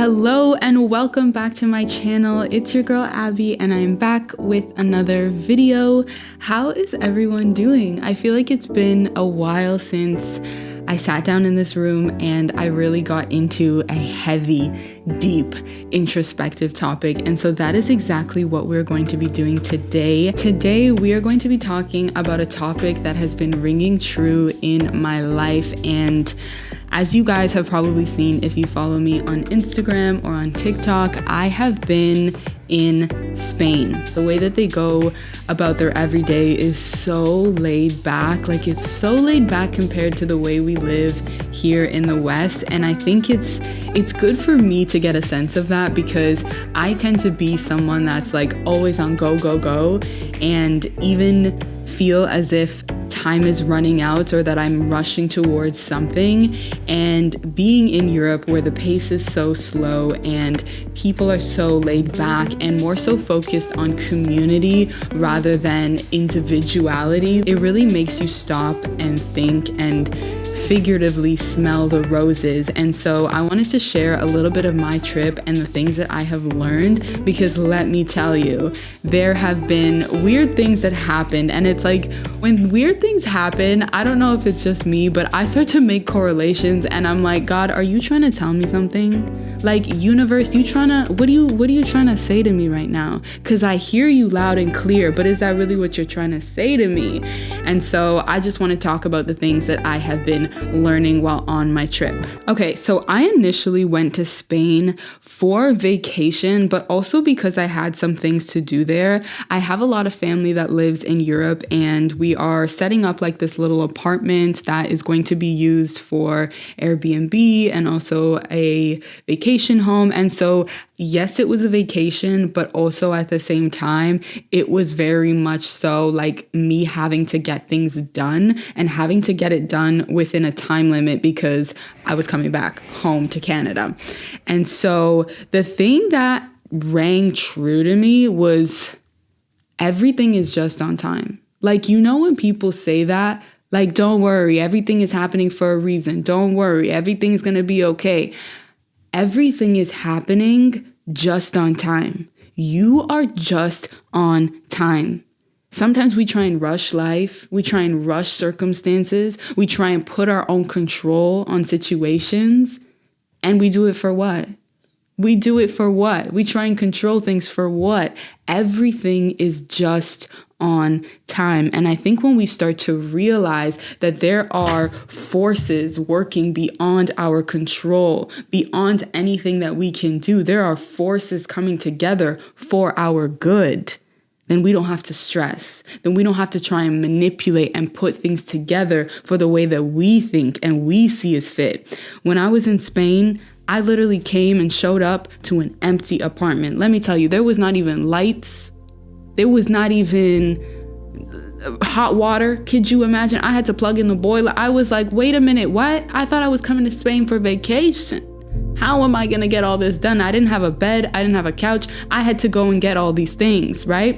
Hello and welcome back to my channel. It's your girl Abby and I'm back with another video. How is everyone doing? I feel like it's been a while since I sat down in this room and I really got into a heavy, deep, introspective topic. And so that is exactly what we're going to be doing today. Today, we are going to be talking about a topic that has been ringing true in my life. And as you guys have probably seen if you follow me on Instagram or on TikTok, I have been in Spain. The way that they go about their everyday is so laid back. Like, it's so laid back compared to the way we live here in the West. And I think it's good for me to get a sense of that, because I tend to be someone that's like always on go, go, go, and even feel as if time is running out or that I'm rushing towards something. And being in Europe, where the pace is so slow and people are so laid back and more so focused on community rather than individuality, it really makes you stop and think and figuratively smell the roses. And so I wanted to share a little bit of my trip and the things that I have learned, because let me tell you, there have been weird things that happened. And it's like, when weird things happen, I don't know if it's just me, but I start to make correlations and I'm like, God, are you trying to tell me something? Like, universe, what are you trying to say to me right now? Because I hear you loud and clear, but is that really what you're trying to say to me? And so I just want to talk about the things that I have been learning while on my trip. Okay, so I initially went to Spain for vacation, but also because I had some things to do there. I have a lot of family that lives in Europe, and we are setting up like this little apartment that is going to be used for Airbnb and also a vacation home. And so yes, it was a vacation, but also at the same time, it was very much so like me having to get things done and having to get it done within a time limit, because I was coming back home to Canada. And so the thing that rang true to me was everything is just on time. Like, you know, when people say that, like, don't worry, everything is happening for a reason. Don't worry, everything's going to be okay. Everything is happening just on time. You are just on time. Sometimes we try and rush life. We try and rush circumstances. We try and put our own control on situations. And we do it for what? We do it for what? We try and control things for what? Everything is just on time. And I think when we start to realize that there are forces working beyond our control, beyond anything that we can do, there are forces coming together for our good, then we don't have to stress. Then we don't have to try and manipulate and put things together for the way that we think and we see as fit. When I was in Spain, I literally came and showed up to an empty apartment. Let me tell you, there was not even lights. There was not even hot water. Could you imagine? I had to plug in the boiler. I was like, wait a minute, what? I thought I was coming to Spain for vacation. How am I going to get all this done? I didn't have a bed. I didn't have a couch. I had to go and get all these things, right?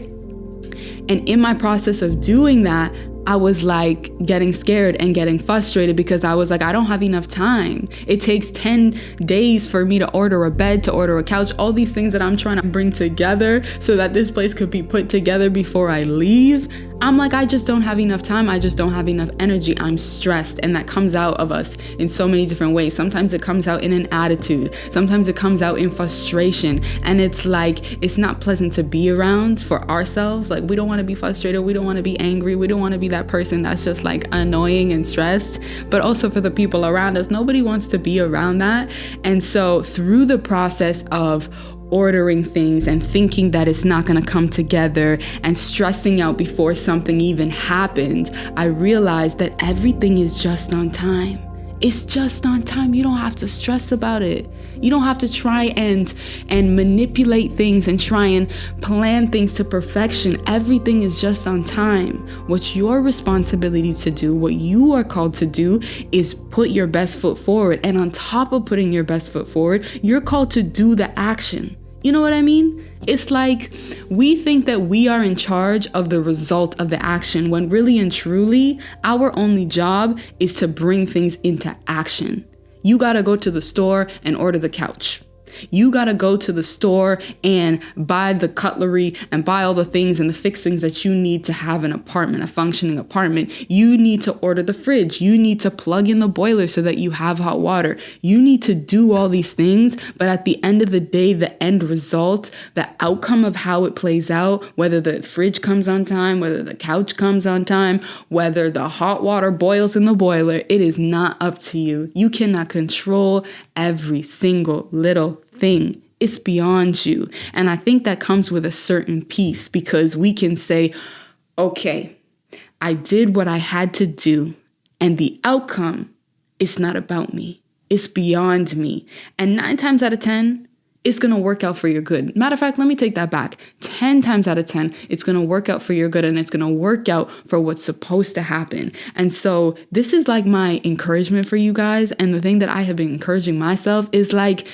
And in my process of doing that, I was like getting scared and getting frustrated, because I was like, I don't have enough time. It takes 10 days for me to order a bed, to order a couch, all these things that I'm trying to bring together so that this place could be put together before I leave. I'm like, I just don't have enough time. I just don't have enough energy. I'm stressed. And that comes out of us in so many different ways. Sometimes it comes out in an attitude. Sometimes it comes out in frustration. And it's like, it's not pleasant to be around for ourselves. Like, we don't want to be frustrated. We don't want to be angry. We don't want to be that person that's just like annoying and stressed. But also for the people around us, nobody wants to be around that. And so through the process of ordering things and thinking that it's not going to come together and stressing out before something even happens, I realized that everything is just on time. It's just on time. You don't have to stress about it. You don't have to try and manipulate things and try and plan things to perfection. Everything is just on time. What's your responsibility to do, what you are called to do, is put your best foot forward. And on top of putting your best foot forward, you're called to do the action. You know what I mean? It's like we think that we are in charge of the result of the action, when really and truly, our only job is to bring things into action. You gotta go to the store and order the couch. You got to go to the store and buy the cutlery and buy all the things and the fixings that you need to have an apartment, a functioning apartment. You need to order the fridge. You need to plug in the boiler so that you have hot water. You need to do all these things. But at the end of the day, the end result, the outcome of how it plays out, whether the fridge comes on time, whether the couch comes on time, whether the hot water boils in the boiler, it is not up to you. You cannot control every single little thing. It's beyond you. And I think that comes with a certain peace, because we can say, okay, I did what I had to do, and the outcome is not about me. It's beyond me. And 9 times out of 10, it's going to work out for your good. Matter of fact, let me take that back. 10 times out of 10, it's going to work out for your good, and it's going to work out for what's supposed to happen. And so this is like my encouragement for you guys. And the thing that I have been encouraging myself is like,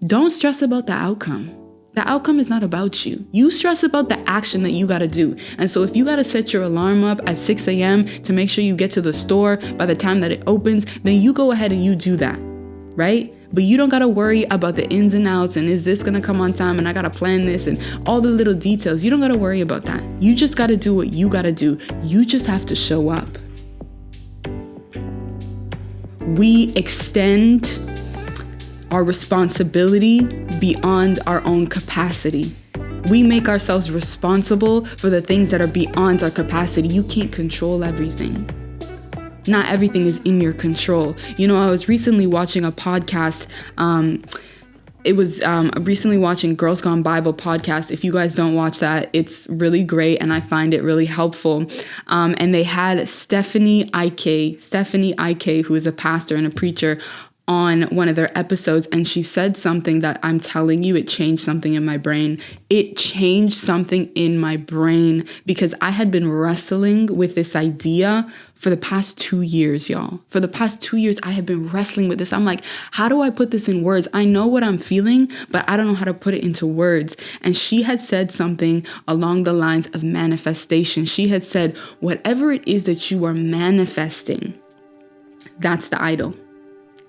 don't stress about the outcome. The outcome is not about you. You stress about the action that you got to do. And so if you got to set your alarm up at 6 a.m. to make sure you get to the store by the time that it opens, then you go ahead and you do that, right? But you don't got to worry about the ins and outs and is this going to come on time and I got to plan this and all the little details. You don't got to worry about that. You just got to do what you got to do. You just have to show up. We extend our responsibility beyond our own capacity. We make ourselves responsible for the things that are beyond our capacity. You can't control everything. Not everything is in your control. You know, I was recently watching a podcast. Recently watching Girls Gone Bible podcast. If you guys don't watch that, it's really great and I find it really helpful. And they had Stephanie Ike, who is a pastor and a preacher, on one of their episodes, and she said something that I'm telling you, it changed something in my brain. It changed something in my brain because I had been wrestling with this idea for the past 2 years, y'all. For the past 2 years, I have been wrestling with this. I'm like, how do I put this in words? I know what I'm feeling, but I don't know how to put it into words. And she had said something along the lines of manifestation. She had said, whatever it is that you are manifesting, that's the idol.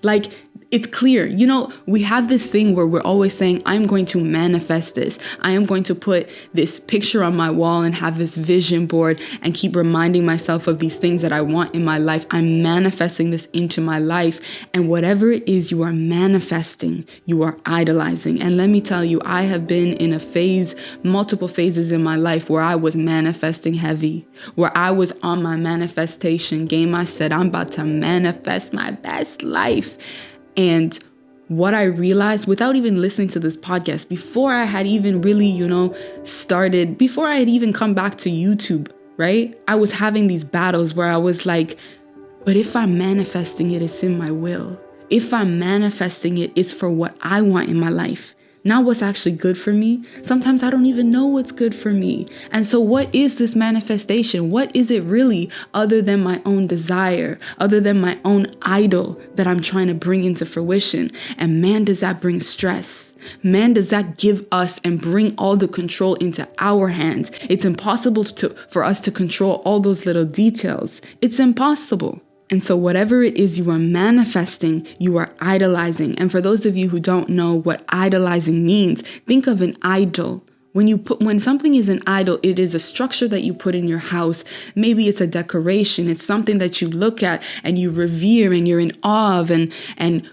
Like, it's clear. You know, we have this thing where we're always saying, I'm going to manifest this. I am going to put this picture on my wall and have this vision board and keep reminding myself of these things that I want in my life. I'm manifesting this into my life. And whatever it is you are manifesting, you are idolizing. And let me tell you, I have been in a phase, multiple phases in my life where I was manifesting heavy, where I was on my manifestation game. I said, I'm about to manifest my best life. And what I realized without even listening to this podcast, before I had even really, started, before I had even come back to YouTube, right? I was having these battles where I was like, but if I'm manifesting it, it's in my will. If I'm manifesting it, it's for what I want in my life. Not what's actually good for me. Sometimes I don't even know what's good for me. And so what is this manifestation? What is it really other than my own desire, other than my own idol that I'm trying to bring into fruition? And man, does that bring stress. Man, does that give us and bring all the control into our hands. It's impossible for us to control all those little details. It's impossible. And so whatever it is you are manifesting, you are idolizing. And for those of you who don't know what idolizing means, think of an idol. When something is an idol, it is a structure that you put in your house. Maybe it's a decoration. It's something that you look at and you revere and you're in awe of. And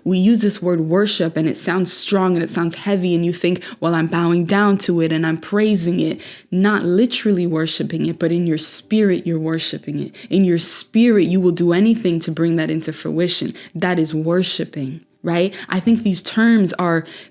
we use this word worship and it sounds strong and it sounds heavy. And you think, well, I'm bowing down to it and I'm praising it. Not literally worshiping it, but in your spirit, you're worshiping it. In your spirit, you will do anything to bring that into fruition. That is worshiping. Right? I think these terms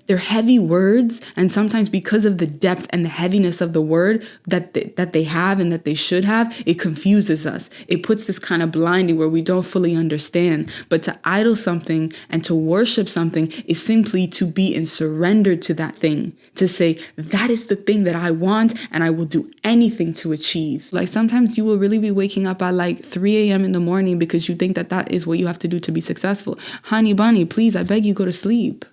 they're heavy words. And sometimes because of the depth and the heaviness of the word that they have and that they should have, it confuses us. It puts this kind of blinding where we don't fully understand. But to idol something and to worship something is simply to be in surrender to that thing. To say, that is the thing that I want and I will do anything to achieve. Like sometimes you will really be waking up at like 3 a.m. in the morning because you think that is what you have to do to be successful. Honey bunny, please, I beg you, go to sleep.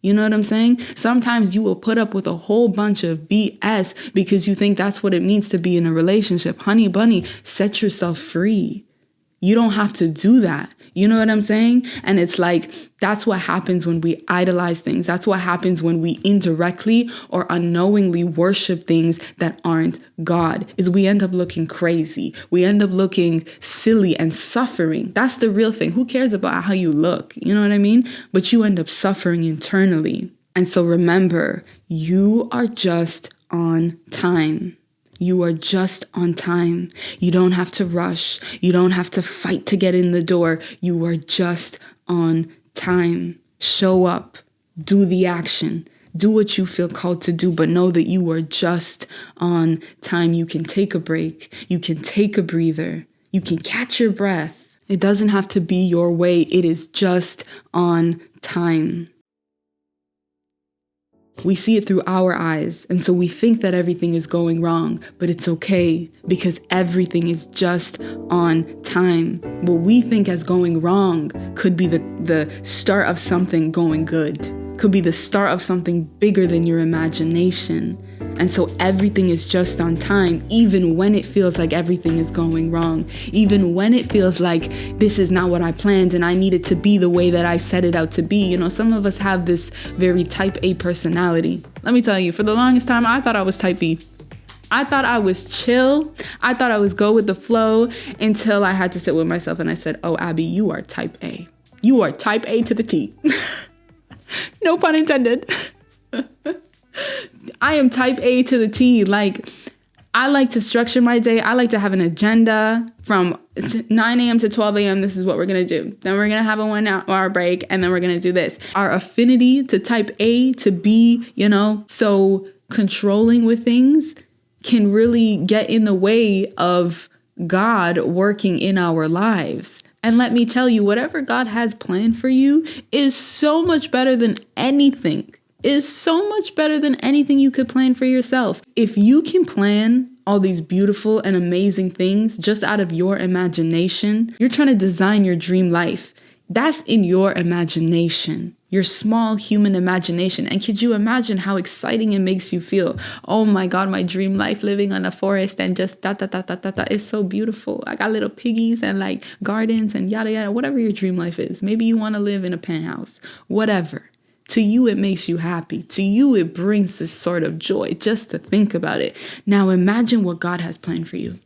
You know what I'm saying? Sometimes you will put up with a whole bunch of BS because you think that's what it means to be in a relationship. Honey bunny, set yourself free. You don't have to do that. You know what I'm saying? And it's like, that's what happens when we idolize things. That's what happens when we indirectly or unknowingly worship things that aren't God, is we end up looking crazy. We end up looking silly and suffering. That's the real thing. Who cares about how you look? You know what I mean? But you end up suffering internally. And so remember, you are just on time. You are just on time. You don't have to rush. You don't have to fight to get in the door. You are just on time. Show up. Do the action. Do what you feel called to do, but know that you are just on time. You can take a break. You can take a breather. You can catch your breath. It doesn't have to be your way. It is just on time. We see it through our eyes, and so we think that everything is going wrong, but it's okay because everything is just on time. What we think as going wrong could be the start of something going good, could be the start of something bigger than your imagination. And so everything is just on time, even when it feels like everything is going wrong, even when it feels like this is not what I planned and I need it to be the way that I set it out to be. You know, some of us have this very type A personality. Let me tell you, for the longest time, I thought I was type B. I thought I was chill. I thought I was go with the flow until I had to sit with myself and I said, oh, Abby, you are type A. You are type A to the T. No pun intended. I am type A to the T. Like, I like to structure my day. I like to have an agenda from 9 a.m. to 12 a.m. This is what we're going to do. Then we're going to have a 1 hour break. And then we're going to do this. Our affinity to type A to B, you know, so controlling with things can really get in the way of God working in our lives. And let me tell you, whatever God has planned for you is so much better than anything. Is so much better than anything you could plan for yourself. If you can plan all these beautiful and amazing things just out of your imagination, you're trying to design your dream life. That's in your imagination, your small human imagination. And could you imagine how exciting it makes you feel? Oh my God, my dream life, living on a forest and just it's so beautiful. I got little piggies and like gardens and yada yada, whatever your dream life is. Maybe you want to live in a penthouse, whatever. To you, it makes you happy. To you, it brings this sort of joy just to think about it. Now imagine what God has planned for you.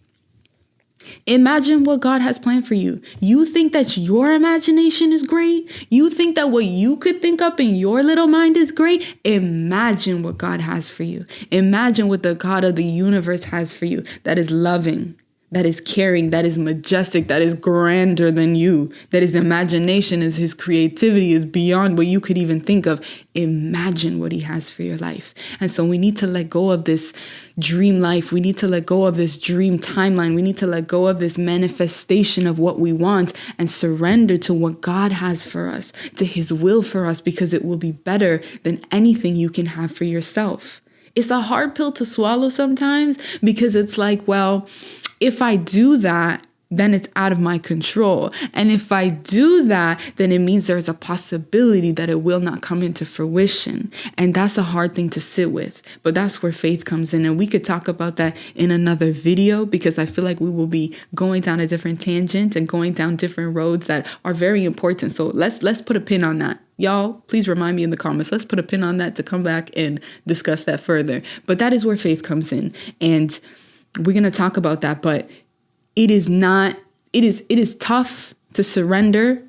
Imagine what God has planned for you. You think that your imagination is great? You think that what you could think up in your little mind is great? Imagine what God has for you. Imagine what the God of the universe has for you that is loving, that is caring, that is majestic, that is grander than you, that his imagination is his creativity is beyond what you could even think of. Imagine what he has for your life. And so we need to let go of this dream life. We need to let go of this dream timeline. We need to let go of this manifestation of what we want and surrender to what God has for us, to his will for us, because it will be better than anything you can have for yourself. It's a hard pill to swallow sometimes because it's like, well, if I do that, then it's out of my control. And if I do that, then it means there's a possibility that it will not come into fruition. And that's a hard thing to sit with. But that's where faith comes in. And we could talk about that in another video because I feel like we will be going down a different tangent and going down different roads that are very important. So let's put a pin on that. Y'all, please remind me in the comments. Let's put a pin on that to come back and discuss that further. But that is where faith comes in. And we're going to talk about that, but it is tough to surrender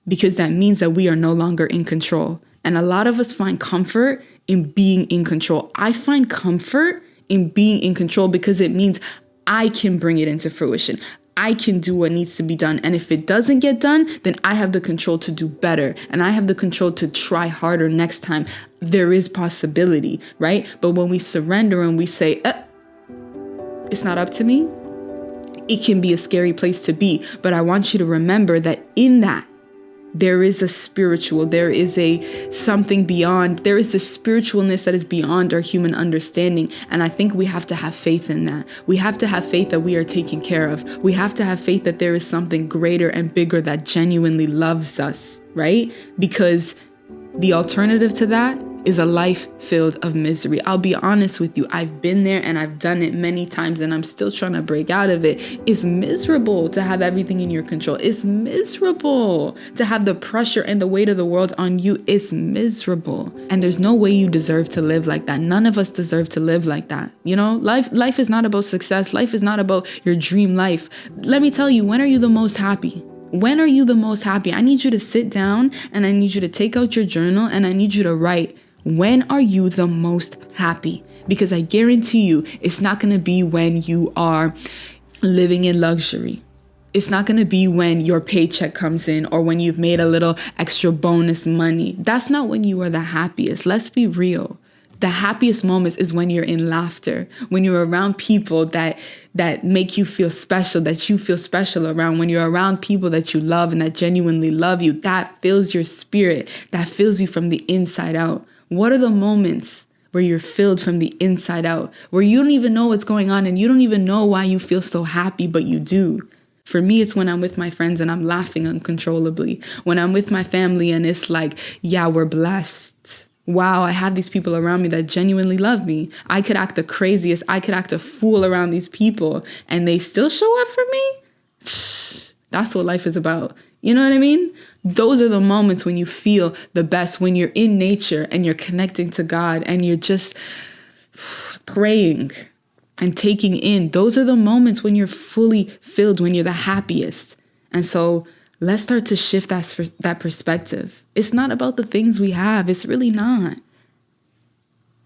because that means that we are no longer in control. And a lot of us find comfort in being in control. I find comfort in being in control because it means I can bring it into fruition. I can do what needs to be done. And if it doesn't get done, then I have the control to do better. And I have the control to try harder next time. There is possibility, right? But when we surrender and we say, it's not up to me, it can be a scary place to be. But I want you to remember that in that, there is a spiritual, there is a something beyond, there is this spiritualness that is beyond our human understanding. And I think we have to have faith in that. We have to have faith that we are taken care of. We have to have faith that there is something greater and bigger that genuinely loves us, right? Because the alternative to that is a life filled of misery. I'll be honest with you. I've been there and I've done it many times and I'm still trying to break out of it. It's miserable to have everything in your control. It's miserable to have the pressure and the weight of the world on you. It's miserable. And there's no way you deserve to live like that. None of us deserve to live like that. You know, life is not about success. Life is not about your dream life. Let me tell you, when are you the most happy? When are you the most happy? I need you to sit down and I need you to take out your journal and I need you to write, when are you the most happy? Because I guarantee you, it's not going to be when you are living in luxury. It's not going to be when your paycheck comes in or when you've made a little extra bonus money. That's not when you are the happiest. Let's be real. The happiest moments is when you're in laughter, when you're around people that make you feel special, that you feel special around, when you're around people that you love and that genuinely love you. That fills your spirit. That fills you from the inside out. What are the moments where you're filled from the inside out, where you don't even know what's going on and you don't even know why you feel so happy, but you do? For me, it's when I'm with my friends and I'm laughing uncontrollably. When I'm with my family and it's like, yeah, we're blessed. Wow, I have these people around me that genuinely love me. I could act the craziest. I could act a fool around these people and they still show up for me. That's what life is about. You know what I mean? Those are the moments when you feel the best, when you're in nature and you're connecting to God and you're just praying and taking in. Those are the moments when you're fully filled, when you're the happiest. And so let's start to shift that perspective. It's not about the things we have. It's really not.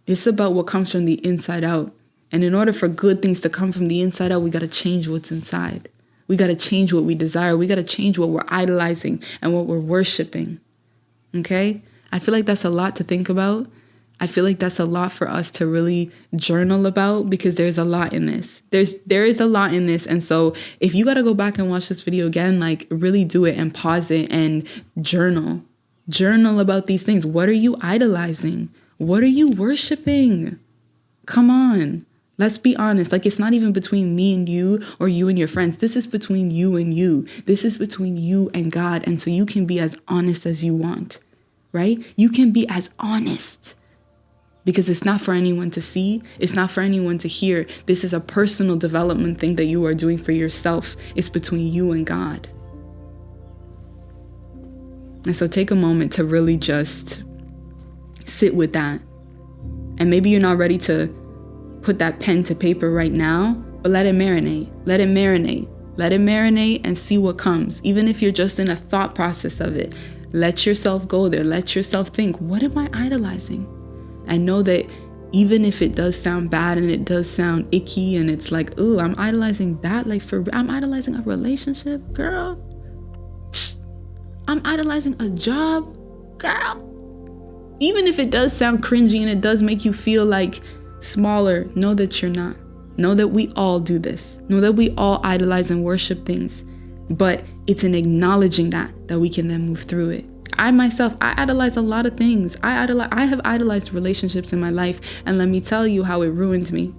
It's about what comes from the inside out. And in order for good things to come from the inside out, we got to change what's inside. We got to change what we desire. We got to change what we're idolizing and what we're worshiping. Okay? I feel like that's a lot to think about. I feel like that's a lot for us to really journal about because there's a lot in this. There is a lot in this. And so if you got to go back and watch this video again, like really do it and pause it and journal. Journal about these things. What are you idolizing? What are you worshiping? Come on. Let's be honest. Like, it's not even between me and you or you and your friends. This is between you and you. This is between you and God. And so you can be as honest as you want, right? You can be as honest because it's not for anyone to see. It's not for anyone to hear. This is a personal development thing that you are doing for yourself. It's between you and God. And so take a moment to really just sit with that. And maybe you're not ready to put that pen to paper right now, but let it marinate. Let it marinate. Let it marinate and see what comes. Even if you're just in a thought process of it, let yourself go there. Let yourself think, what am I idolizing? And know that even if it does sound bad and it does sound icky and it's like, ooh, I'm idolizing that. I'm idolizing a relationship, girl. I'm idolizing a job, girl. Even if it does sound cringy and it does make you feel like smaller, know that you're not. Know that we all do this. Know that we all idolize and worship things. But it's in acknowledging that we can then move through it. I myself, I idolize a lot of things. I have idolized relationships in my life. And let me tell you how it ruined me.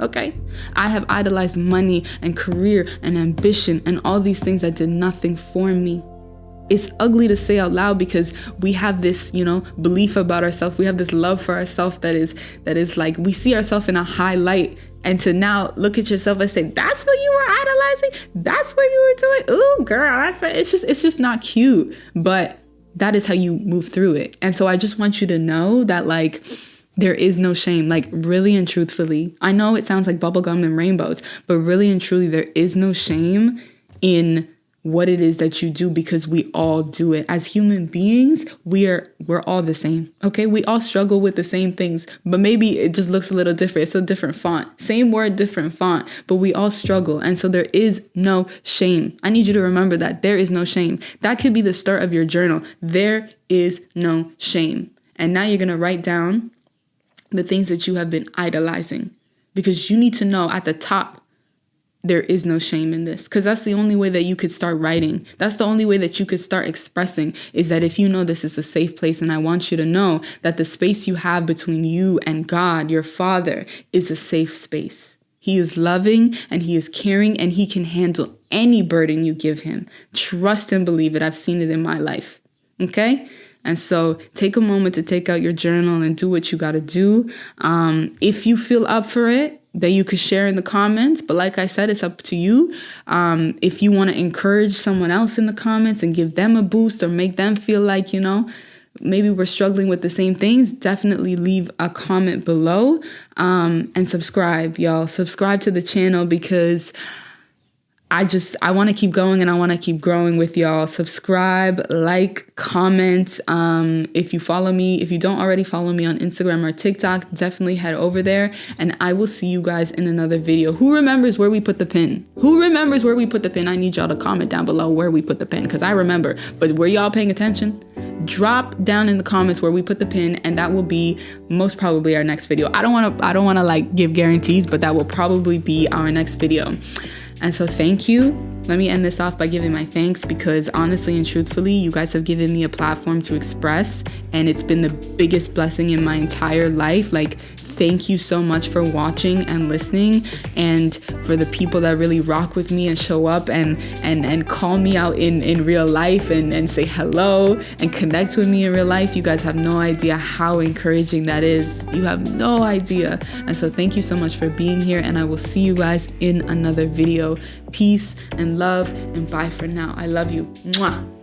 Okay? I have idolized money and career and ambition and all these things that did nothing for me. It's ugly to say out loud because we have this, belief about ourselves. We have this love for ourselves that is like, we see ourselves in a high light. And to now look at yourself and say, that's what you were idolizing? That's what you were doing? Ooh, girl, it's just not cute. But that is how you move through it. And so I just want you to know that, like, there is no shame. Like, really and truthfully, I know it sounds like bubblegum and rainbows, but really and truly, there is no shame in what it is that you do because we all do it. As human beings, we're all the same. Okay, we all struggle with the same things, but maybe it just looks a little different. It's a different font, same word, different font, but we all struggle. And so there is no shame. I need you to remember that there is no shame. That could be the start of your journal. There is no shame. And now you're going to write down the things that you have been idolizing because you need to know at the top, there is no shame in this, because that's the only way that you could start writing. That's the only way that you could start expressing, is that if you know this is a safe place, and I want you to know that the space you have between you and God, your Father, is a safe space. He is loving and he is caring and he can handle any burden you give him. Trust and believe it. I've seen it in my life. Okay? And so take a moment to take out your journal and do what you got to do. If you feel up for it, that you could share in the comments. But like I said, it's up to you. If you want to encourage someone else in the comments and give them a boost or make them feel like, maybe we're struggling with the same things, definitely leave a comment below, and subscribe, y'all. Subscribe to the channel because I want to keep going and I want to keep growing with y'all. Subscribe, like, comment. If you don't already follow me on Instagram or TikTok, definitely head over there and I will see you guys in another video. Who remembers where we put the pin? Who remembers where we put the pin? I need y'all to comment down below where we put the pin because I remember, but were y'all paying attention? Drop down in the comments where we put the pin and that will be most probably our next video. I don't want to like give guarantees, but that will probably be our next video. And so thank you. Let me end this off by giving my thanks because honestly and truthfully, you guys have given me a platform to express and it's been the biggest blessing in my entire life. Like, thank you so much for watching and listening, and for the people that really rock with me and show up and call me out in real life and say hello and connect with me in real life. You guys have no idea how encouraging that is. You have no idea. And so thank you so much for being here, and I will see you guys in another video. Peace and love, and bye for now. I love you. Mwah.